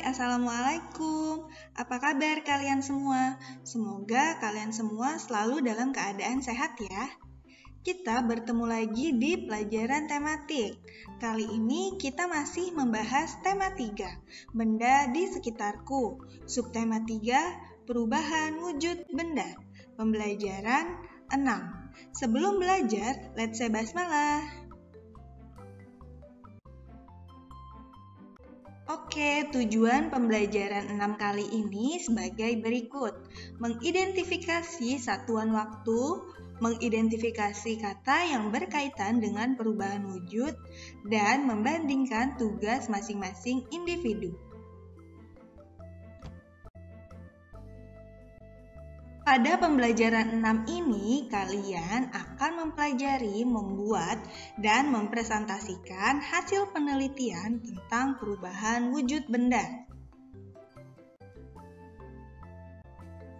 Assalamualaikum. Apa kabar kalian semua? Semoga kalian semua selalu dalam keadaan sehat ya. Kita bertemu lagi di pelajaran tematik. Kali ini kita masih membahas tema 3, benda di sekitarku. Subtema 3, perubahan wujud benda. Pembelajaran 6. Sebelum belajar, let's say basmalah. Oke, tujuan pembelajaran 6 kali ini sebagai berikut. Mengidentifikasi satuan waktu, mengidentifikasi kata yang berkaitan dengan perubahan wujud, dan membandingkan tugas masing-masing individu. Pada pembelajaran 6 ini, kalian akan mempelajari, membuat, dan mempresentasikan hasil penelitian tentang perubahan wujud benda.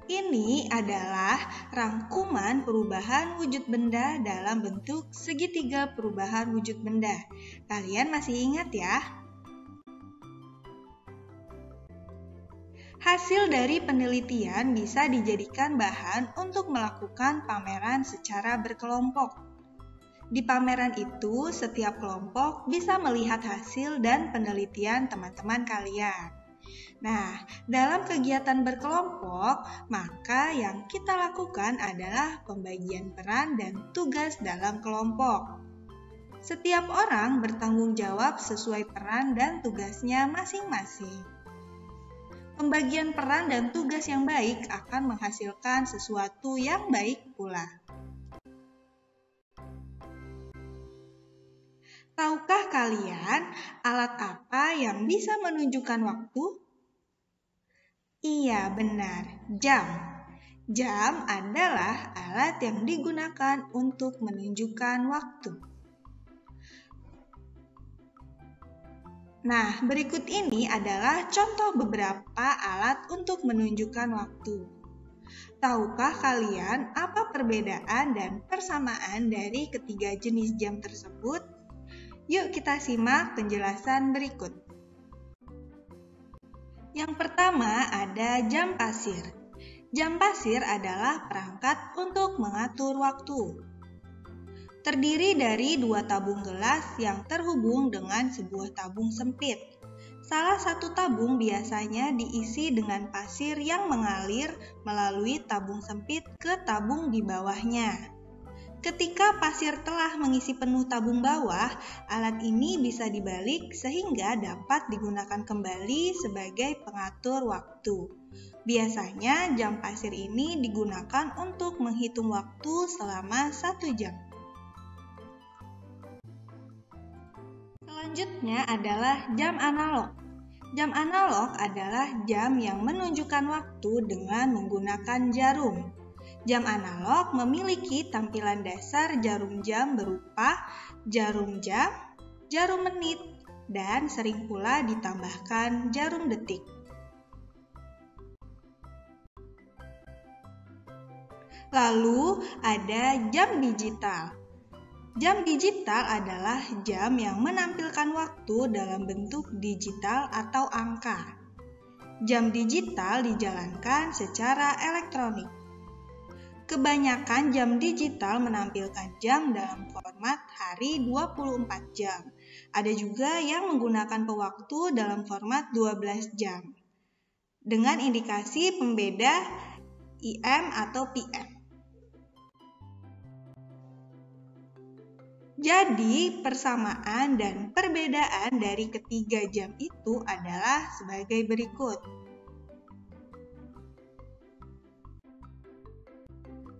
Ini adalah rangkuman perubahan wujud benda dalam bentuk segitiga perubahan wujud benda. Kalian masih ingat ya? Hasil dari penelitian bisa dijadikan bahan untuk melakukan pameran secara berkelompok. Di pameran itu, setiap kelompok bisa melihat hasil dan penelitian teman-teman kalian. Nah, dalam kegiatan berkelompok, maka yang kita lakukan adalah pembagian peran dan tugas dalam kelompok. Setiap orang bertanggung jawab sesuai peran dan tugasnya masing-masing. Pembagian peran dan tugas yang baik akan menghasilkan sesuatu yang baik pula. Tahukah kalian alat apa yang bisa menunjukkan waktu? Iya, benar, jam. Jam adalah alat yang digunakan untuk menunjukkan waktu. Nah, berikut ini adalah contoh beberapa alat untuk menunjukkan waktu. Tahukah kalian apa perbedaan dan persamaan dari ketiga jenis jam tersebut? Yuk kita simak penjelasan berikut. Yang pertama ada jam pasir. Jam pasir adalah perangkat untuk mengatur waktu. Terdiri dari 2 tabung gelas yang terhubung dengan sebuah tabung sempit. Salah satu tabung biasanya diisi dengan pasir yang mengalir melalui tabung sempit ke tabung di bawahnya. Ketika pasir telah mengisi penuh tabung bawah, alat ini bisa dibalik sehingga dapat digunakan kembali sebagai pengatur waktu. Biasanya jam pasir ini digunakan untuk menghitung waktu selama 1 jam. Selanjutnya adalah jam analog. Jam analog adalah jam yang menunjukkan waktu dengan menggunakan jarum. Jam analog memiliki tampilan dasar jarum jam berupa jarum jam, jarum menit, dan sering pula ditambahkan jarum detik. Lalu ada jam digital. Jam digital adalah jam yang menampilkan waktu dalam bentuk digital atau angka. Jam digital dijalankan secara elektronik. Kebanyakan jam digital menampilkan jam dalam format hari 24 jam. Ada juga yang menggunakan pewaktu dalam format 12 jam. Dengan indikasi pembeda IM atau PM. Jadi, persamaan dan perbedaan dari ketiga jam itu adalah sebagai berikut.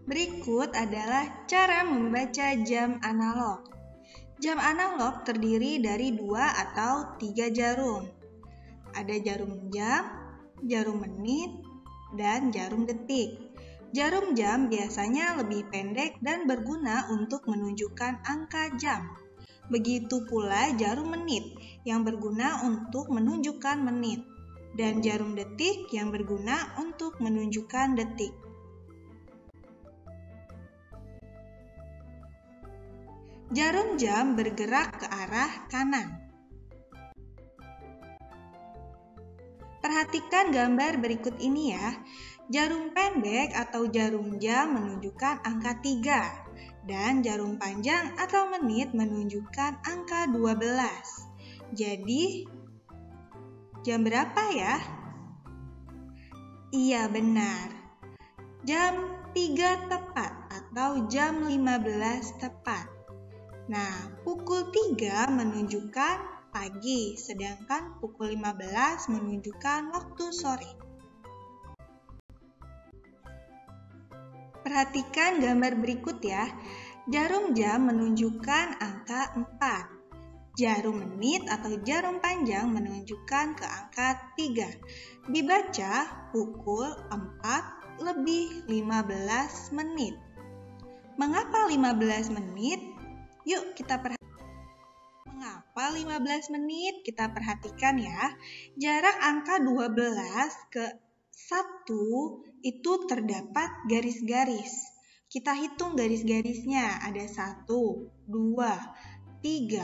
Berikut adalah cara membaca jam analog. Jam analog terdiri dari 2 atau 3 jarum. Ada jarum jam, jarum menit, dan jarum detik. Jarum jam biasanya lebih pendek dan berguna untuk menunjukkan angka jam. Begitu pula jarum menit yang berguna untuk menunjukkan menit, dan jarum detik yang berguna untuk menunjukkan detik. Jarum jam bergerak ke arah kanan. Perhatikan gambar berikut ini ya. Jarum pendek atau jarum jam menunjukkan angka 3 dan jarum panjang atau menit menunjukkan angka 12. Jadi, jam berapa ya? Iya, benar. Jam 3 tepat atau jam 15 tepat. Nah, pukul 3 menunjukkan pagi, sedangkan pukul 15 menunjukkan waktu sore. Perhatikan gambar berikut ya. Jarum jam menunjukkan angka 4. Jarum menit atau jarum panjang menunjukkan ke angka 3. Dibaca pukul 4 lebih 15 menit. Mengapa 15 menit? Yuk kita perhatikan. Mengapa 15 menit? Kita perhatikan ya. Jarak angka 12 ke 1 itu terdapat garis-garis. Kita hitung garis-garisnya. Ada 1, 2, 3,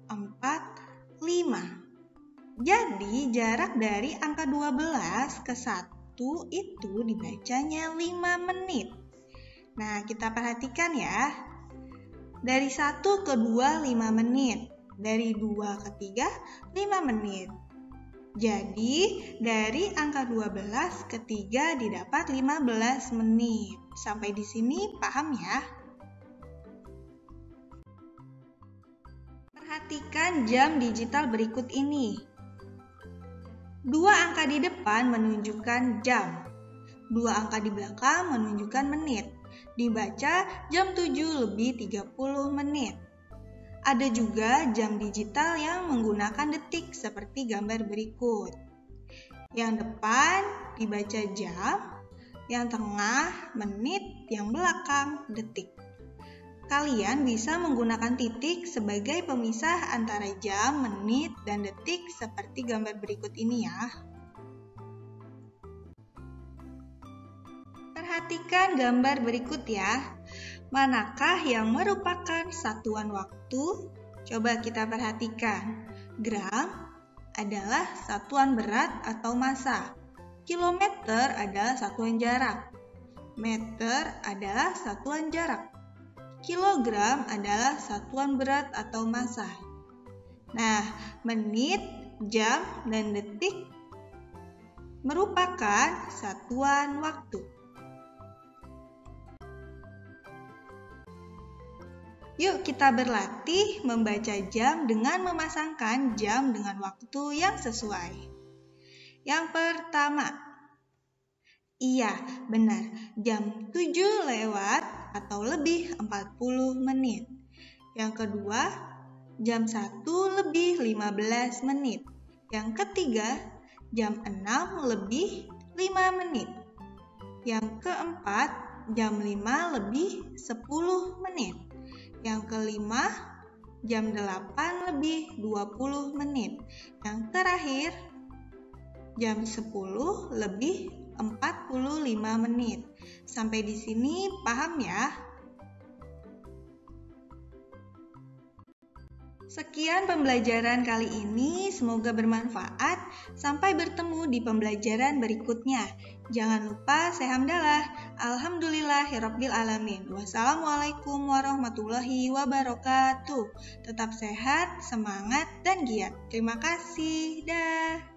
4, 5. Jadi jarak dari angka 12 ke 1 itu dibacanya 5 menit. Nah, kita perhatikan ya. Dari 1 ke 2, 5 menit. Dari 2 ke 3, 5 menit. Jadi, dari angka 12 ke 3 didapat 15 menit. Sampai di sini paham ya? Perhatikan jam digital berikut ini. 2 angka di depan menunjukkan jam. 2 angka di belakang menunjukkan menit. Dibaca jam 7 lebih 30 menit. Ada juga jam digital yang menggunakan detik seperti gambar berikut. Yang depan dibaca jam, yang tengah menit, yang belakang detik. Kalian bisa menggunakan titik sebagai pemisah antara jam, menit, dan detik seperti gambar berikut ini ya. Perhatikan gambar berikut ya. Manakah yang merupakan satuan waktu? Coba kita perhatikan. Gram adalah satuan berat atau massa. Kilometer adalah satuan jarak. Meter adalah satuan jarak. Kilogram adalah satuan berat atau massa. Nah, menit, jam, dan detik merupakan satuan waktu. Yuk kita berlatih membaca jam dengan memasangkan jam dengan waktu yang sesuai. Yang pertama, iya, benar, jam 7 lewat atau lebih 40 menit. Yang kedua, jam 1 lebih 15 menit. Yang ketiga, jam 6 lebih 5 menit. Yang keempat, jam 5 lebih 10 menit. Yang kelima, jam 8 lebih 20 menit. Yang terakhir, jam 10 lebih 45 menit. Sampai di sini paham ya? Sekian pembelajaran kali ini, semoga bermanfaat. Sampai bertemu di pembelajaran berikutnya. Jangan lupa say hamdalah. Alhamdulillahirabbil alamin. Wassalamualaikum warahmatullahi wabarakatuh. Tetap sehat, semangat, dan giat. Terima kasih. Dah.